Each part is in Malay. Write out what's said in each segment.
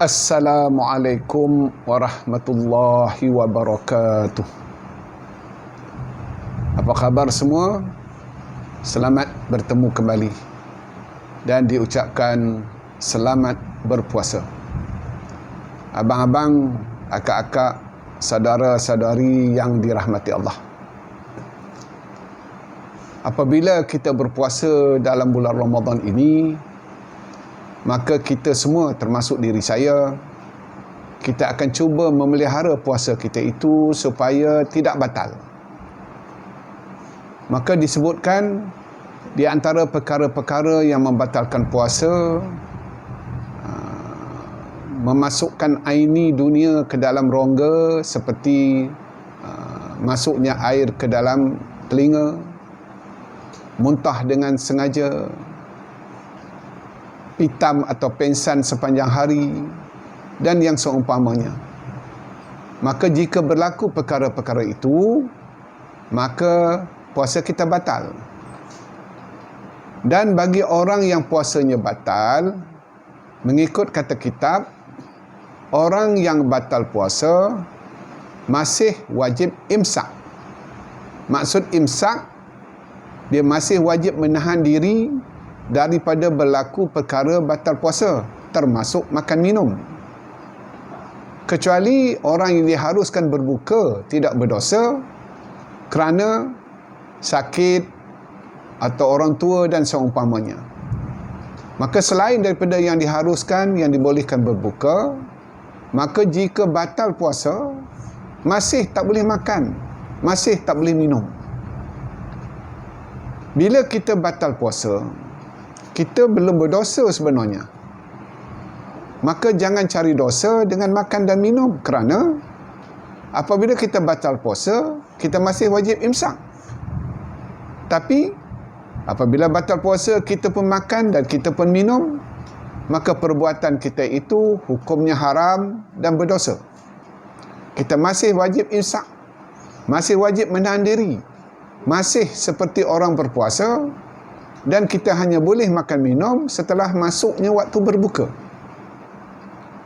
Assalamualaikum warahmatullahi wabarakatuh. Apa khabar semua? Selamat bertemu kembali dan diucapkan selamat berpuasa. Abang-abang, akak-akak, saudara-saudari yang dirahmati Allah. Apabila kita berpuasa dalam bulan Ramadan ini, maka kita semua, termasuk diri saya, kita akan cuba memelihara puasa kita itu supaya tidak batal. Maka disebutkan di antara perkara-perkara yang membatalkan puasa, memasukkan aini dunia ke dalam rongga, seperti masuknya air ke dalam telinga, muntah dengan sengaja, hitam atau pengsan sepanjang hari, dan yang seumpamanya. Maka jika berlaku perkara-perkara itu, maka puasa kita batal. Dan bagi orang yang puasanya batal, mengikut kata kitab, orang yang batal puasa masih wajib imsak. Maksud imsak, dia masih wajib menahan diri daripada berlaku perkara batal puasa, termasuk makan minum. Kecuali orang yang diharuskan berbuka tidak berdosa kerana sakit atau orang tua dan seumpamanya. Maka selain daripada yang diharuskan, yang dibolehkan berbuka, maka jika batal puasa, masih tak boleh makan, masih tak boleh minum. Bila kita batal puasa, kita belum berdosa sebenarnya. Maka jangan cari dosa dengan makan dan minum, kerana apabila kita batal puasa, kita masih wajib imsak. Tapi apabila batal puasa, kita pun makan dan kita pun minum, maka perbuatan kita itu hukumnya haram dan berdosa. Kita masih wajib imsak, masih wajib menahan diri, masih seperti orang berpuasa, dan kita hanya boleh makan minum setelah masuknya waktu berbuka.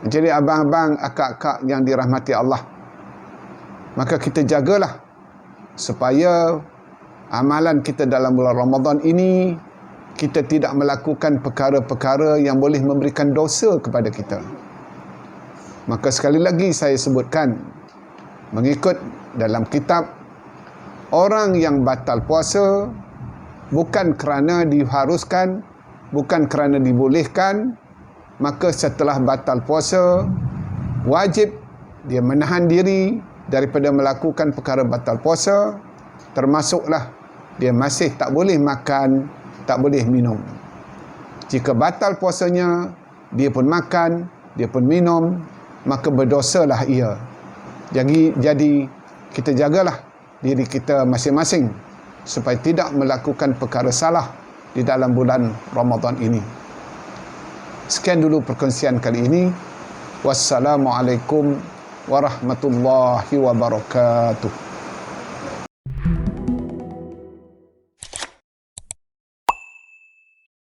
Jadi abang-abang, akak-akak yang dirahmati Allah, maka kita jagalah supaya amalan kita dalam bulan Ramadan ini, kita tidak melakukan perkara-perkara yang boleh memberikan dosa kepada kita. Maka sekali lagi saya sebutkan, mengikut dalam kitab, orang yang batal puasa bukan kerana diharuskan, bukan kerana dibolehkan, maka setelah batal puasa, wajib dia menahan diri daripada melakukan perkara batal puasa, termasuklah dia masih tak boleh makan, tak boleh minum. Jika batal puasanya, dia pun makan, dia pun minum, maka berdosalah ia. Jadi kita jagalah diri kita masing-masing supaya tidak melakukan perkara salah di dalam bulan Ramadan ini. Sekian dulu perkongsian kali ini. Wassalamualaikum warahmatullahi wabarakatuh.